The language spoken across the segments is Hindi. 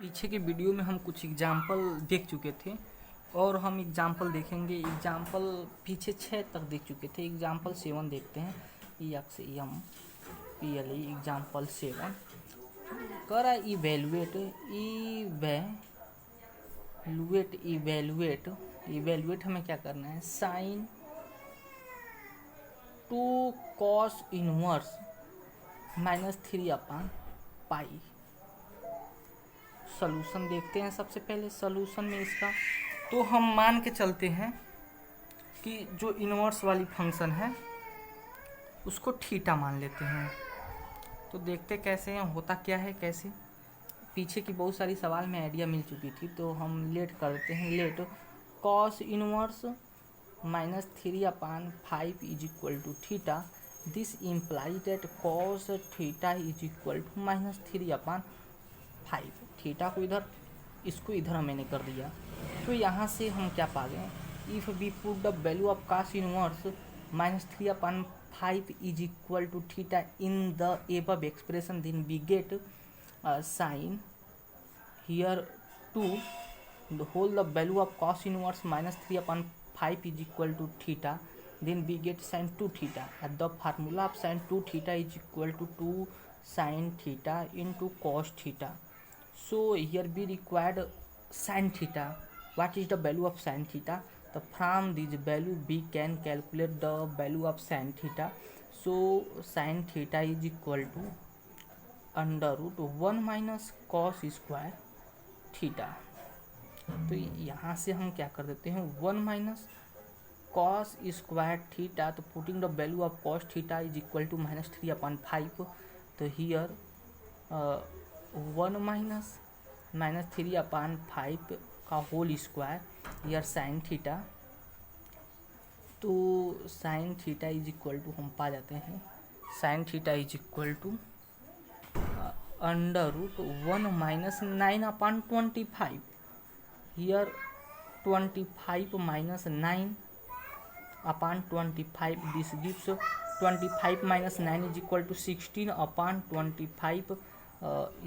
पीछे के वीडियो में हम कुछ एग्जाम्पल देख चुके थे और हम एग्जाम्पल देखेंगे। एग्जाम्पल पीछे 6 तक देख चुके थे। एग्जाम्पल 7 देखते हैं। EXAMPLE एग्जाम्पल 7 करा इवेलुएट हमें क्या करना है। साइन 2 cos इनवर्स -3/पाई। सॉल्यूशन देखते हैं। सबसे पहले सॉल्यूशन में इसका तो हम मान के चलते हैं कि जो इनवर्स वाली फंक्शन है उसको थीटा मान लेते हैं। तो देखते कैसे हैं, होता क्या है कैसे। पीछे की बहुत सारी सवाल में आइडिया मिल चुकी थी तो हम लेट करते हैं। Let cos inverse -3/5 is equal to theta. This imply that cos theta is equal to -3/5। Theta को इधर, इसको इधर मैंने कर दिया। तो यहाँ से हम क्या पा गए, if we put the value of cos inverse -3/5 is equal to theta in the above expression, then we get sine here 2 the whole the value of cos inverse -3/5 is equal to theta, then we get sin 2 theta. At the formula of sin 2 theta is equal to 2 sin theta into cos theta. So here we required sin theta. What is the value of sin theta? So from this value we can calculate the value of sin theta. So sin theta is equal to √1 minus cos square थीटा। तो यहाँ से हम क्या कर देते हैं, 1 माइनस कॉस स्क्वायर थीटा। तो putting the value of cos theta is equal to -3/5। तो हियर 1 माइनस -3/5 का whole square, here sine theta. तो sine theta is equal to हम पा जाते हैं, sine theta is equal to √1 minus 9/25. Here 25 minus 9/25. This gives 25 minus 9 is equal to 16/25.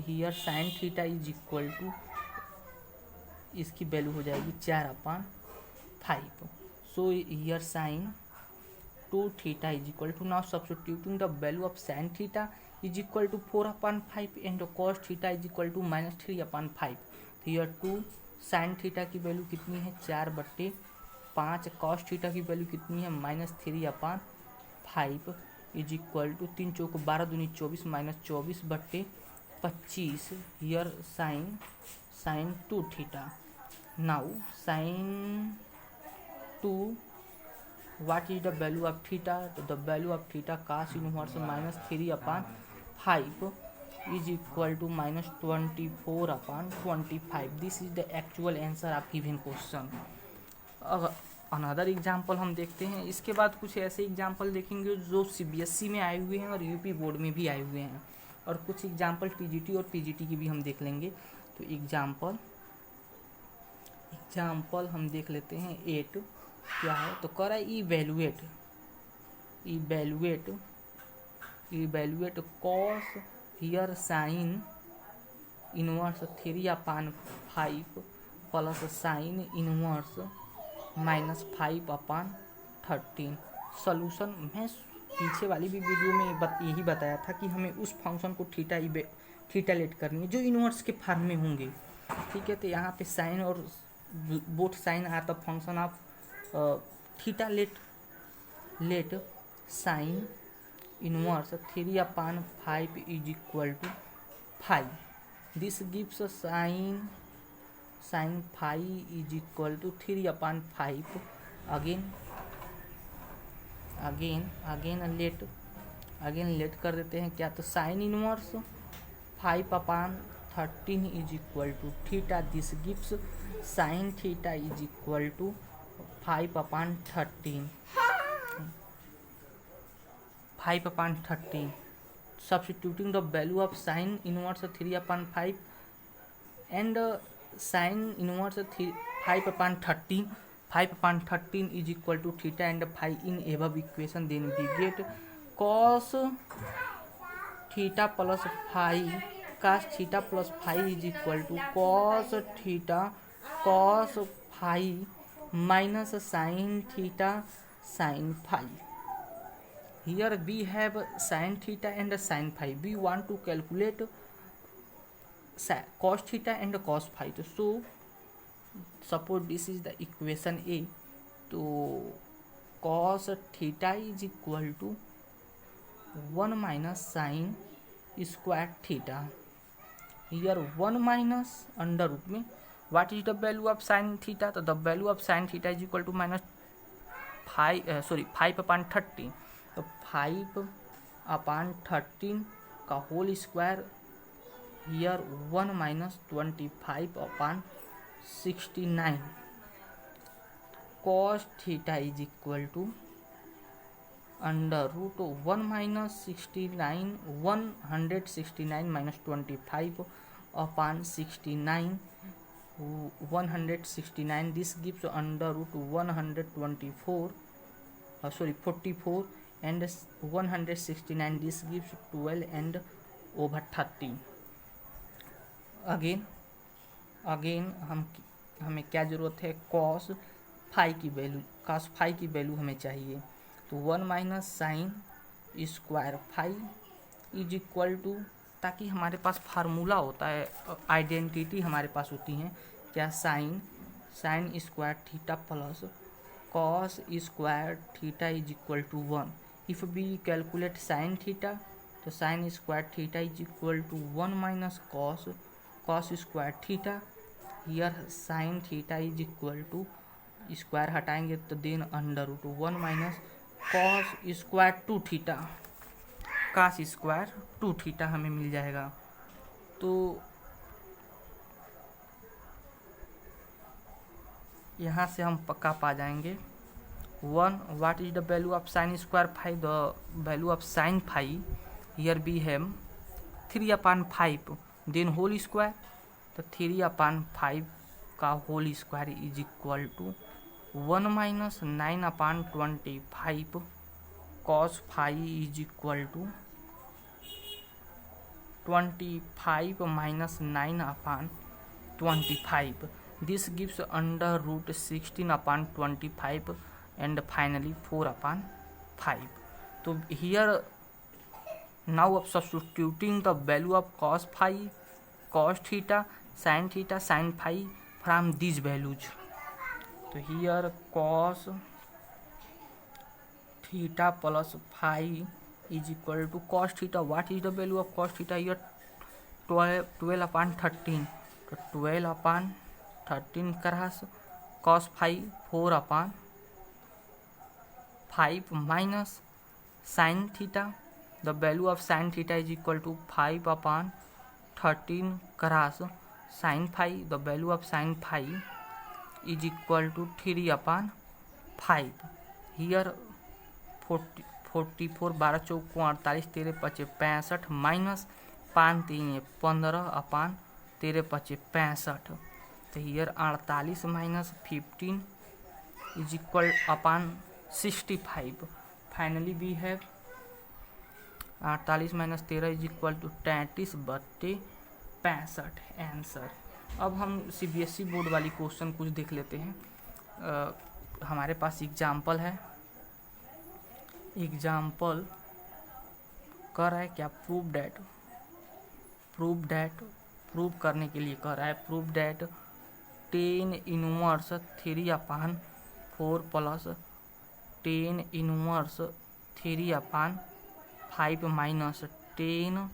Here sin theta is equal to, इसकी वैल्यू हो जाएगी 4/5. So here sin 2 theta is equal to, now substituting the value of sin theta is equal to 4/5 and cos theta is equal to -3/5. तो यह 2 sin थीटा की वैल्यू कितनी है, 4/5। cos थीटा की वैल्यू कितनी है, -3/5 इज इक्वल टू 3 चौक 12 दूनी 24 -24/25। Here sin 2 theta. Now sin 2, what is the value of theta? The value of theta cos inverse -3/5 is equal to -24/25. This is the actual answer of given question. Another example हम देखते हैं। इसके बाद कुछ ऐसे एग्जाम्पल देखेंगे जो CBSE में आए हुए हैं और UP बोर्ड में भी आए हुए हैं, और कुछ एग्जाम्पल TGT और PGT की भी हम देख लेंगे। तो एग्जाम्पल हम देख लेते हैं। 8 क्या है, तो करा evaluate cos here sine inverse 3/5 plus sign inverse -5/13। Solution मैं पीछे वाली भी वीडियो में यही बताया था कि हमें उस फंक्शन को थीटा लेट करनी है जो इनवर्स के फॉर्म में होंगे। ठीक है, तो यहाँ पे साइन और both sine are the function of theta. Let sine inverse 3/5 is equal to 5। This gives sine 5 is equal to 3/5। Again let कर देते हैं क्या, तो sine inverse 5/13 is equal to theta. This gives sine theta is equal to 5/13। Substituting the value of sin inverse 3/5 and sin inverse 5/13 is equal to theta and phi in above equation, then we get cos theta plus phi cos theta plus phi is equal to cos theta cos phi minus sine theta sine phi. Here we have sin theta and sin phi. We want to calculate cos theta and cos phi. So suppose this is the equation A. So cos theta is equal to 1 minus sin square theta. Here 1 minus under root में what is the value of sin theta? तो the value of sin theta is equal to minus 5 upon 30. तो 5 upon 13 का whole square. Here 1 minus 25 upon 69. cos theta is equal to under root 1 minus 69 169 minus 25 upon 69. 169 this gives under root 124 44 and 169 this gives 12 and over 30. Again हमें क्या ज़रूरत है? cos फाई की वैल्यू हमें चाहिए. तो 1 minus sine square phi is equal to, ताकि हमारे पास फार्मूला होता है, आइडेंटिटी हमारे पास होती है क्या? Sine square theta plus cos square theta is equal to 1. If we calculate sine theta तो sine square theta is equal to 1 minus cos square theta. Here sine theta is equal to square हटाएंगे तो then under root 1 minus cos square 2 theta. cos square 2 theta हमें मिल जाएगा. तो यहाँ से हम पक्का पा जाएंगे 1. What is the value of sine square phi? The value of sine phi here we have 3 upon 5 then whole square. तो 3 upon 5 का whole square is equal to 1 minus 9 upon 25 cos phi is equal to 25 minus 9 upon 25. This gives under root 16 upon 25 and finally 4 upon 5. So here now substituting the value of cos phi, cos theta, sin phi from these values. So here cos theta plus phi is equal to cos theta. What is the value of cos theta? Here 12 upon 13. तो 12 upon 13 cross cos phi 4 upon 5 minus sin theta. The value of sin theta is equal to 5 upon 13 cross sin phi. The value of sin phi is equal to 3 upon 5. Here 44 12 चौको 48 13 पचे 65 माइनस 5 3 15 अपान 13 पचे 65. तो here 48 minus 15 is equal upon 65. Finally we have 48 minus 13 is equal to 33/65 answer. अब हम CBSE बोर्ड वाली क्वेश्चन कुछ देख लेते हैं. हमारे पास एग्जाम्पल है. एग्जाम्पल कर रहा है क्या? प्रूव करने के लिए कर रहा है. Prove that 10 inverse 3 upon 4 plus 10 inverse 3 upon 5 minus 10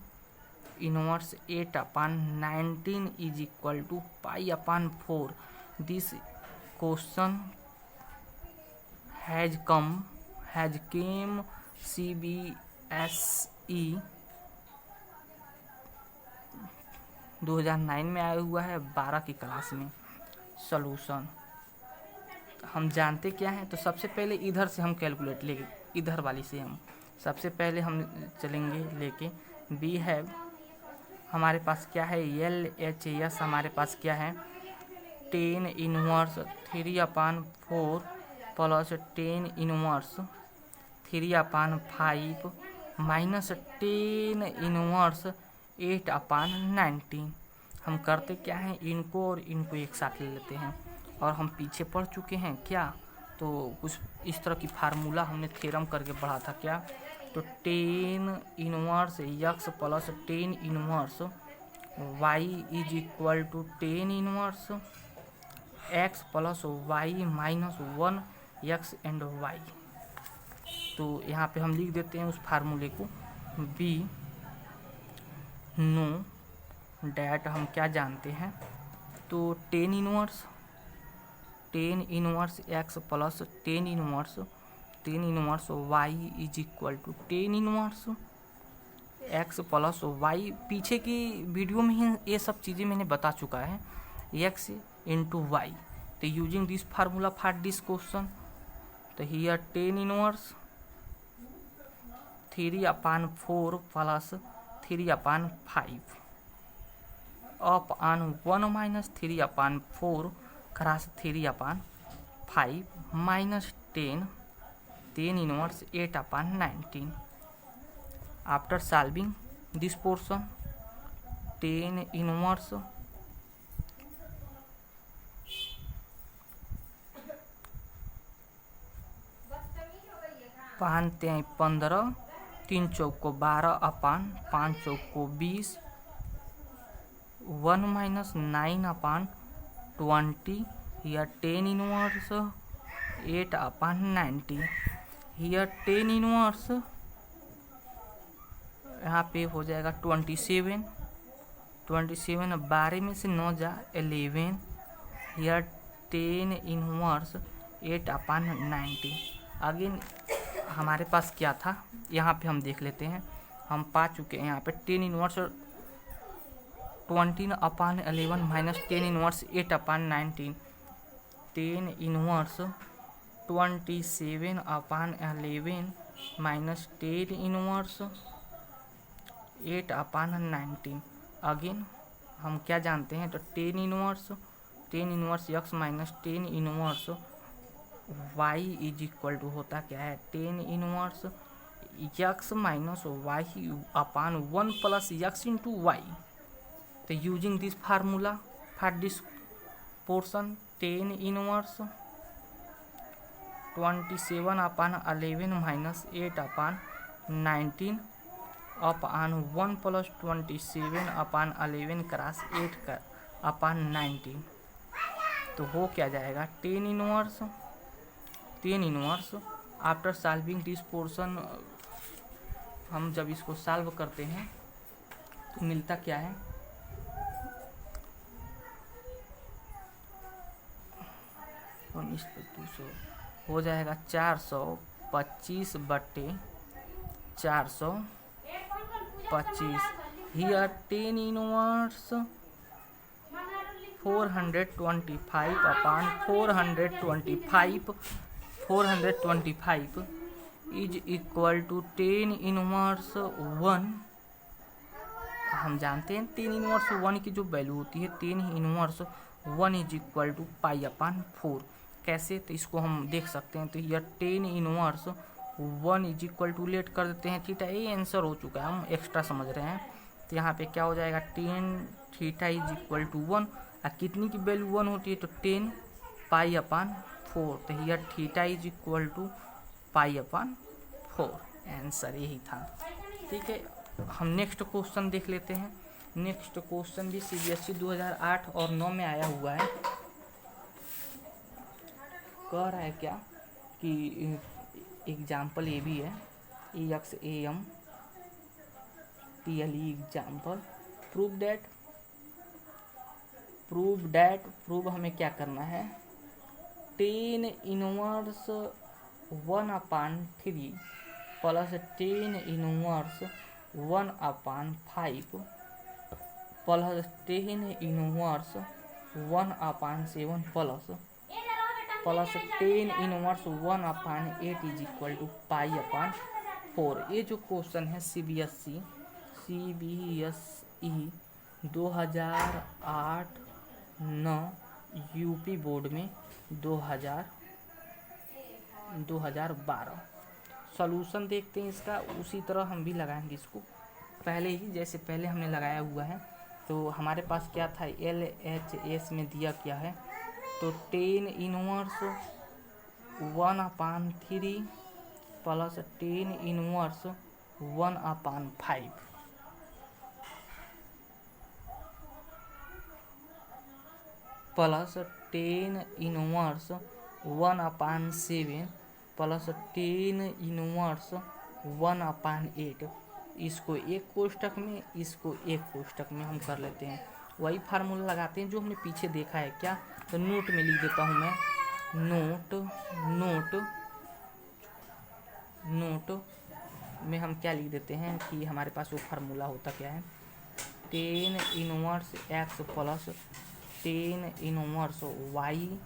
inverse 8 upon 19 is equal to pi upon 4. This question has came CBSE 2009 में आया हुआ है 12 की क्लास में. सॉल्यूशन हम जानते क्या है. तो सबसे पहले इधर से हम कैलकुलेट लेंगे. इधर वाली से हम सबसे पहले हम चलेंगे लेके. वी हैव हमारे पास क्या है? LHS हमारे पास क्या है? 10 inverse 3 upon 4 plus 10 inverse 3 upon 5 minus 10 inverse 8/19। हम करते क्या हैं, इनको और इनको एक साथ ले लेते हैं, और हम पीछे पढ़ चुके हैं क्या, तो कुछ इस तरह की फार्मूला हमने थ्योरम करके पढ़ा था क्या, तो tan inverse x plus tan inverse y is equal to tan inverse x plus y minus 1 x and y. तो यहाँ पे हम लिख देते हैं उस फार्मूले को, बी नो डैट हम क्या जानते हैं, तो tan inverse x plus tan inverse y is equal to tan inverse x plus y. पीछे की वीडियो में ही ये सब चीज़ें मैंने बता चुका है, एक्स इंटू वाई। तो using this formula for this question, तो here tan inverse 3/4 plus 3/5 upon 1 minus 3/4 cross 3/5 minus 10 inverse 8/19। After solving this portion, 10 inverse पानते हैं 15, 3 चौको 12/5 चौको 20, 1 माइनस 9/20, या 10 इनवर्स 8/19। हियर 10 इनवर्स यहाँ पे हो जाएगा 27, 12 में से 9 जा 11, हियर 10 इनवर्स 8/19। अगेन हमारे पास क्या था, यहाँ पे हम देख लेते हैं, हम पा चुके हैं यहाँ पे 10 inverse 20/11 minus 10 inverse 8/19, 10 inverse 27/11 minus 10 inverse 8/19। Again हम क्या जानते हैं, तो 10 inverse x minus 10 inverse y is equal to होता क्या है, 10 inverse x minus y upon 1 plus x into y. तो using this formula for this portion, 10 inverse 27/11 minus 8/19 upon 1 plus 27/11 cross 8/19। तो हो क्या जाएगा, 10 inverse after solving this portion, हम जब इसको सॉल्व करते हैं तो मिलता क्या है, इस पर 200 हो जाएगा 425/425। Here 10 inverse 425/425 is equal to 10 inverse 1। हम जानते हैं 10 इनवर्स 1 की जो वैल्यू होती है, 10 इनवर्स 1 इज इक्वल टू π/4। कैसे, तो इसको हम देख सकते हैं, तो यह 10 inverse 1 is equal to let कर देते हैं थीटा, ये आंसर हो चुका है, हम एक्स्ट्रा समझ रहे हैं। तो यहाँ पे क्या हो जाएगा, 10 थीटा इज इक्वल टू 1, और कितनी की वैल्यू 1 होती है, तो 10 π/4। तो यह theta is equal to π/4, answer यही था। ठीक है, हम नेक्स्ट क्वेश्चन देख लेते हैं। नेक्स्ट क्वेश्चन भी CBSE 2008 और 9 में आया हुआ है। कह रहा है क्या कि एग्जाम्पल ये भी है, EXAM PLE एग्जाम्पल, प्रूव हमें क्या करना है, 10 inverse 1/3 plus 10 inverse 1/5 plus 10 inverse 1/7 plus 10 inverse 1/8 is equal to π/4। ये जो क्वेश्चन है CBSE 2008-9 यूपी बोर्ड में 2012। सॉल्यूशन देखते हैं इसका, उसी तरह हम भी लगाएंगे इसको। पहले ही जैसे पहले हमने लगाया हुआ है, तो हमारे पास क्या था, LHS में दिया क्या है, तो 10 inverse 1/3 plus 10 inverse 1/5 plus 10 inverse 1/7 plus 10 inverse 1/8। इसको एक कोष्टक में, इसको एक कोष्टक में हम कर लेते हैं, वही फार्मूला लगाते हैं जो हमने पीछे देखा है। क्या, तो नोट में लिख देता हूँ मैं, नोट में हम क्या लिख देते हैं कि हमारे पास वो फार्मूला होता क्या है, 10 inverse x plus 10 inverse y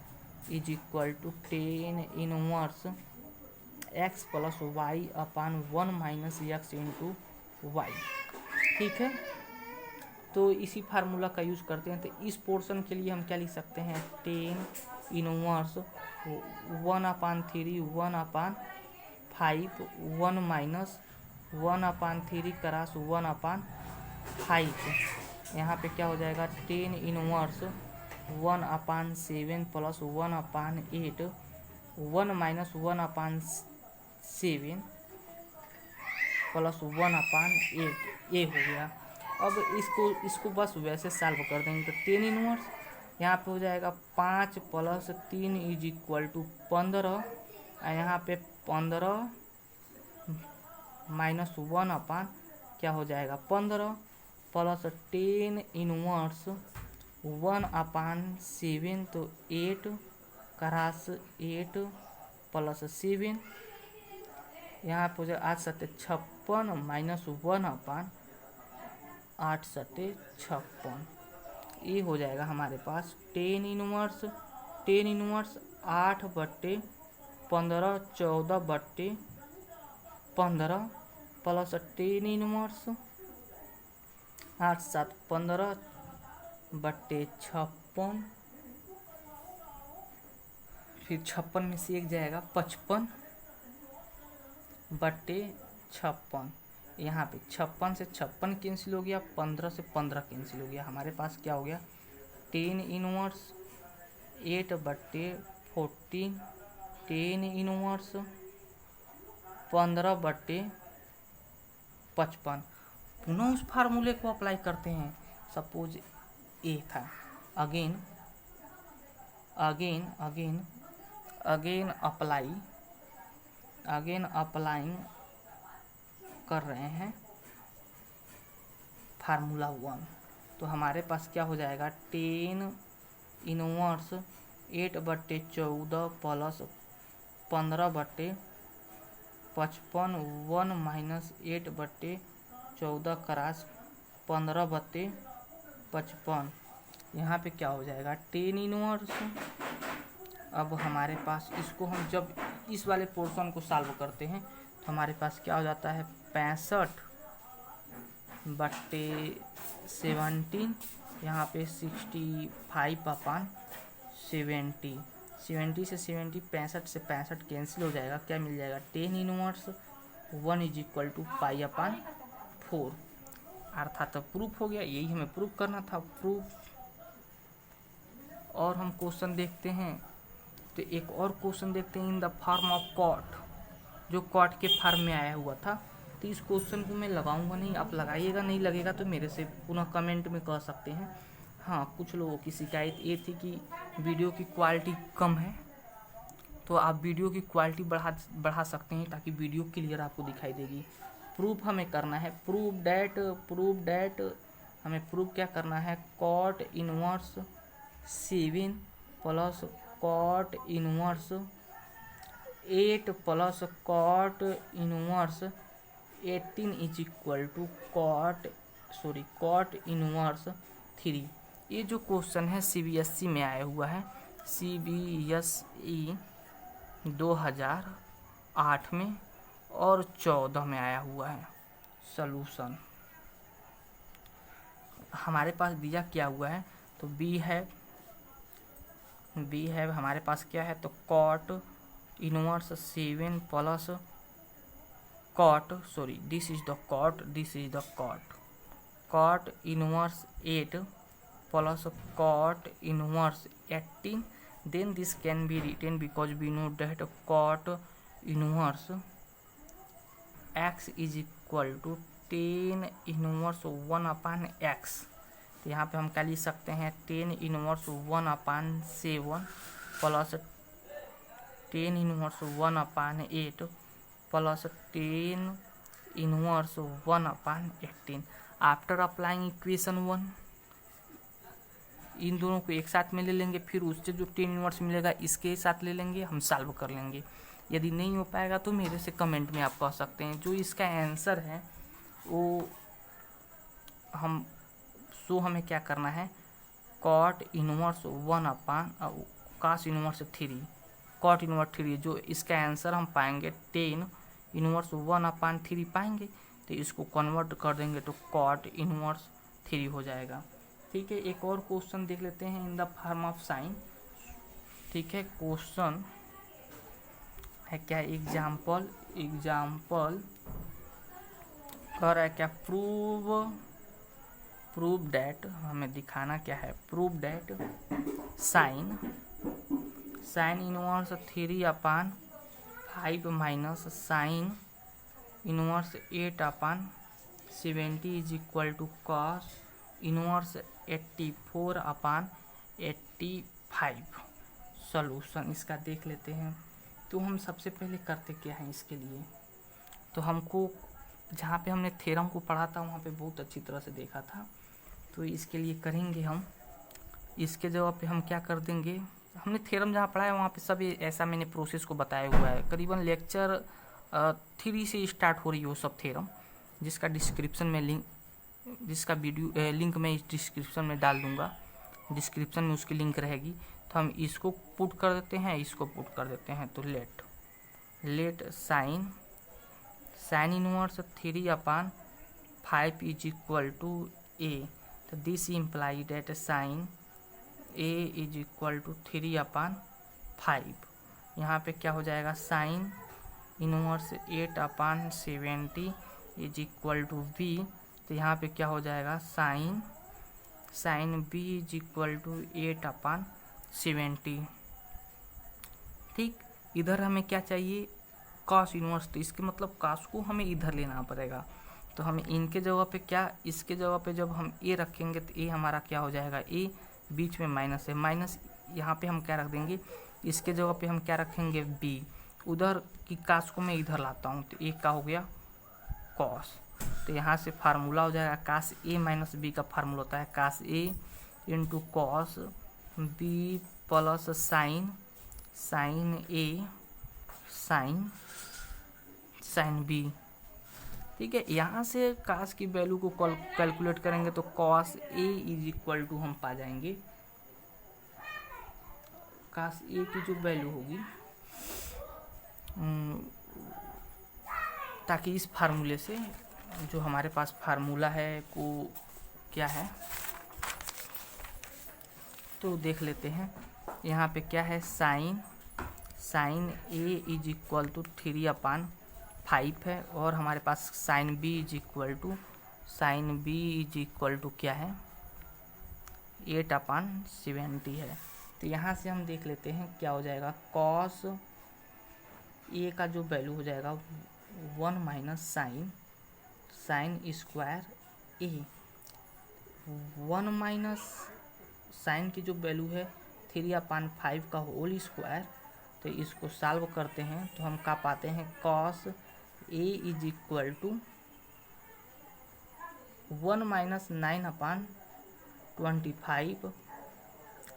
is equal to 10 inverse x plus y upon 1 minus x into y. ठीक है, तो इसी फार्मूला का यूज़ करते हैं। तो इस पोर्शन के लिए हम क्या लिख सकते हैं, 10 इनवर्स 1/3 1/5 1 माइनस 1/3 क्रॉस 1/5। यहाँ पे क्या हो जाएगा, 10 इनवर्स 1/7 प्लस 1/8 1 माइनस 1/7 प्लस 1/8 ये हो गया। अब इसको बस वैसे सॉल्व कर देंगे, तो 10 इनवर्स यहाँ पे हो जाएगा 5 प्लस 3 इज इक्वल टू 15, और यहाँ पे 15 माइनस 1 क्या हो जाएगा 15 प्लस 10 इनवर्स 1/7, तो 8 क्रॉस 8 प्लस 7, यहाँ पे हो जाएगा 8 सत्ते 56 माइनस 1/8 सत्ते 56। ये हो जाएगा हमारे पास 10 इनवर्स 8/15 14/15 प्लस 10 इनवर्स 8 7 15/56, फिर 56 में से एक जाएगा 55/56। यहाँ पे 56 से 56 कैंसिल हो गया, 15 से 15 कैंसिल हो गया। हमारे पास क्या हो गया, 10 इनवर्स 8/14 10 इनवर्स 15/55। पुनः उस फार्मूले को अप्लाई करते हैं। सपोज ए था, अगेन अप्लाइंग कर रहे हैं फार्मूला 1, तो हमारे पास क्या हो जाएगा, 10 इनवर्स 8/14 प्लस 15/55 1 माइनस 8/14 क्रॉस 15/55। यहाँ पे क्या हो जाएगा, 10 इनवर्स। अब हमारे पास इसको हम जब इस वाले पोर्शन को सॉल्व करते हैं तो हमारे पास क्या हो जाता है, 65/17, यहाँ पे 65/70 70 से 70 65 से 65 कैंसिल हो जाएगा। क्या मिल जाएगा, 10 इनवर्स 1 इज इक्वल टू π/4। अर्थात प्रूफ हो गया, यही हमें प्रूफ करना था, प्रूफ। और हम क्वेश्चन देखते हैं, तो एक और क्वेश्चन देखते हैं in the form of cot, जो कॉट के फॉर्म में आया हुआ था। तो इस क्वेश्चन को मैं लगाऊंगा नहीं, आप लगाइएगा, नहीं लगेगा तो मेरे से पुनः कमेंट में कह सकते हैं। हाँ, कुछ लोगों की शिकायत ये थी कि वीडियो की क्वालिटी कम है, तो आप वीडियो की क्वालिटी बढ़ा सकते हैं ताकि वीडियो क्लियर आपको दिखाई देगी। प्रूफ हमें करना है, प्रूफ डैट हमें प्रूफ क्या करना है, cot inverse 7 plus cot inverse 8 plus cot inverse 18 is equal to cot inverse 3। ये जो क्वेश्चन है CBSE में आया हुआ है, CBSE 2008 में और 14 में आया हुआ है। सॉल्यूशन हमारे पास दिया क्या हुआ है, तो बी है हमारे पास क्या है, तो cot inverse 7 plus cot, this is the cot cot inverse 8 plus cot inverse 18, then this can be written because we know that cot inverse x is equal to 10 inverse 1 upon x. तो यहाँ पे हम क्या लिख सकते हैं 10 इनवर्स 1 अपान 7 प्लस 10 इनवर्स 1 अपान 8 प्लस 10 इनवर्स 1 अपान 18। आफ्टर अप्लाइंग इक्वेशन 1 इन दोनों को एक साथ में ले लेंगे, फिर उससे जो 10 इनवर्स मिलेगा इसके साथ ले लेंगे, हम सॉल्व कर लेंगे। यदि नहीं हो पाएगा तो मेरे से कमेंट में आप कह सकते हैं। जो इसका आंसर है वो हमें क्या करना है कॉट इनवर्स 1 अपान कास इनवर्स 3 कॉट इनवर्स 3, जो इसका आंसर हम पाएंगे 10 इनवर्स 1 अपान 3 पाएंगे, तो इसको कन्वर्ट कर देंगे तो कॉट इनवर्स 3 हो जाएगा। ठीक है, एक और क्वेश्चन देख लेते हैं in the form of sine. ठीक है, क्वेश्चन है क्या एग्जाम्पल कर रहा है क्या प्रूव डेट, हमें दिखाना क्या है prove that sine inverse 3 upon 5 minus sine inverse 8 upon 70 is equal to cos inverse 84 upon 85। Solution इसका देख लेते हैं। तो हम सबसे पहले करते क्या है इसके लिए, तो हमको जहाँ पे हमने थ्योरम को पढ़ा था वहाँ पे बहुत अच्छी तरह से देखा था। तो इसके लिए करेंगे हम, इसके जवाब पे हम क्या कर देंगे, हमने थ्योरम जहाँ पढ़ा है वहाँ पे सब ऐसा मैंने प्रोसेस को बताया हुआ है। करीबन लेक्चर 3 से स्टार्ट हो रही है वो सब थ्योरम, जिसका डिस्क्रिप्शन में जिसका वीडियो लिंक मैं इस डिस्क्रिप्शन में डाल दूँगा, डिस्क्रिप्शन में उसकी लिंक रहेगी। तो हम इसको पुट कर देते हैं, इसको पुट कर देते हैं। तो let sine inverse 3 upon 5 is equal to A. तो this imply that sine A is equal to 3 upon 5। यहाँ पे क्या हो जाएगा sine inverse 8 upon 70 is equal to B. तो यहाँ पे क्या हो जाएगा sine B is equal to 8 upon 70। ठीक, इधर हमें क्या चाहिए कॉस इनवर्स, तो इसके मतलब कॉस को हमें इधर लेना पड़ेगा। तो हमें इनके जगह पे क्या, इसके जगह पे जब हम ए रखेंगे तो ए हमारा क्या हो जाएगा, ए बीच में माइनस है, माइनस यहाँ पे हम क्या रख देंगे, इसके जगह पे हम क्या रखेंगे बी। उधर की कास को मैं इधर लाता हूँ तो ए का हो गया कॉस। तो यहाँ से फार्मूला हो जाएगा कास ए माइनस बी का फार्मूला होता है cos A into cos B plus sine A sine B. ठीक है, यहाँ से कास की वैल्यू को कैलकुलेट करेंगे तो cos A is equal to हम पा जाएंगे, कास ए की जो वैल्यू होगी, ताकि इस फार्मूले से जो हमारे पास फार्मूला है को क्या है तो देख लेते हैं। यहाँ पे क्या है sine A is equal to 3 upon 5 है, और हमारे पास sine B is equal to क्या है 8 अपान 70 है। तो यहाँ से हम देख लेते हैं क्या हो जाएगा, कॉस ए का जो वैल्यू हो जाएगा 1 माइनस साइन स्क्वायर ए, 1 माइनस साइन की जो वैल्यू है 3 अपान 5 का होल स्क्वायर। तो इसको सॉल्व करते हैं तो हम क्या पाते हैं cos A is equal to 1 minus 9 upon 25,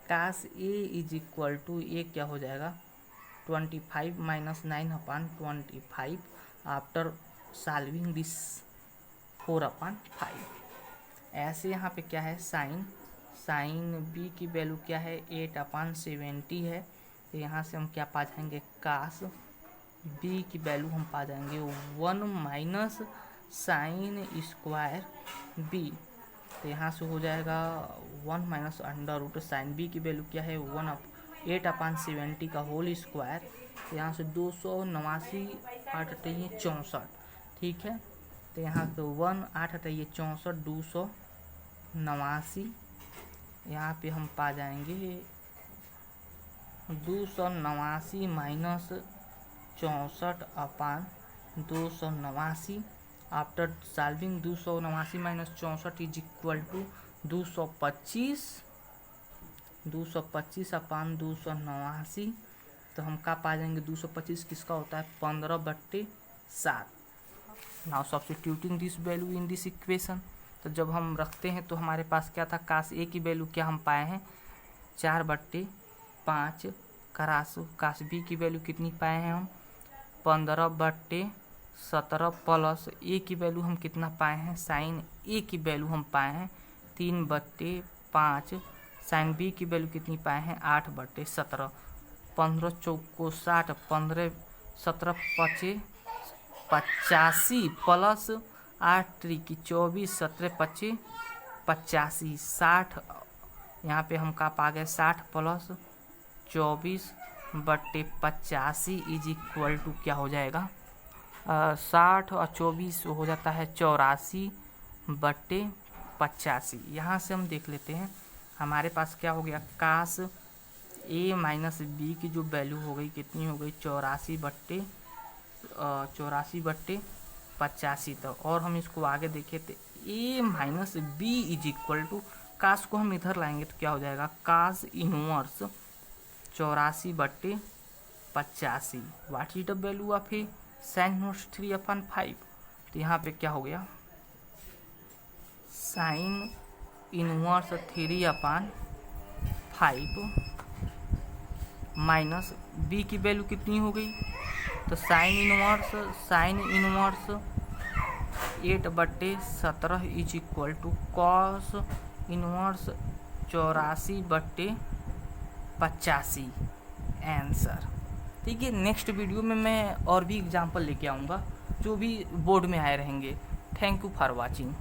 cos A is equal to uh क्या हो जाएगा 25 minus 9 upon 25 after solving this 4 upon 5। ऐसे यहाँ पे क्या है साइन बी की वैल्यू क्या है 8 अपान 70 है। तो यहाँ से हम क्या पा जाएंगे कास बी की वैल्यू हम पा जाएंगे 1 माइनस साइन स्क्वायर बी। तो यहाँ से हो जाएगा 1 minus under root sine B की वैल्यू क्या है 8 अपान 70 का होल स्क्वायर। तो यहाँ से 289 8 64, ठीक है। तो यहाँ पे 1 8 64 200 89, यहाँ पे हम पा जाएंगे 289 minus 64 upon 289। After solving 289 minus 64 is equal to 225 upon 289। तो हम क्या पा जाएंगे 225 किसका होता है 15/7। Now substituting this value in this equation, तो जब हम रखते हैं तो हमारे पास क्या था कास ए की वैल्यू क्या हम पाए हैं 4/5। कास बी की वैल्यू कितनी पाए हैं हम 15/17 प्लस ए की वैल्यू हम कितना पाए हैं साइन ए की वैल्यू हम पाए हैं 3/5। साइन बी की वैल्यू कितनी पाए हैं 8/17। 15 चौको 60, 15 17 5 85 प्लस 8 त्रिकी 24, 17 25 85 60। यहाँ पे हम का पा गए 60 प्लस 24/85 इज इक्वल टू क्या हो जाएगा 60 और 24 हो जाता है 84/85। यहाँ से हम देख लेते हैं हमारे पास क्या हो गया कास ए माइनस बी की जो वैल्यू हो गई कितनी हो गई 84/85। तो और हम इसको आगे देखें तो A minus B is equal to cos को हम इधर लाएंगे तो क्या हो जाएगा cos inverse 84/85। What is the value of A sine inverse 3/5। तो यहाँ पे क्या हो गया साइन इनवर्स 3/5 माइनस बी की वैल्यू कितनी हो गई तो sine inverse 8/17 is equal to cos inverse 84/85 answer. ठीक है, नेक्स्ट वीडियो में मैं और भी एग्जांपल लेके आऊँगा जो भी बोर्ड में आए रहेंगे। Thank you for watching.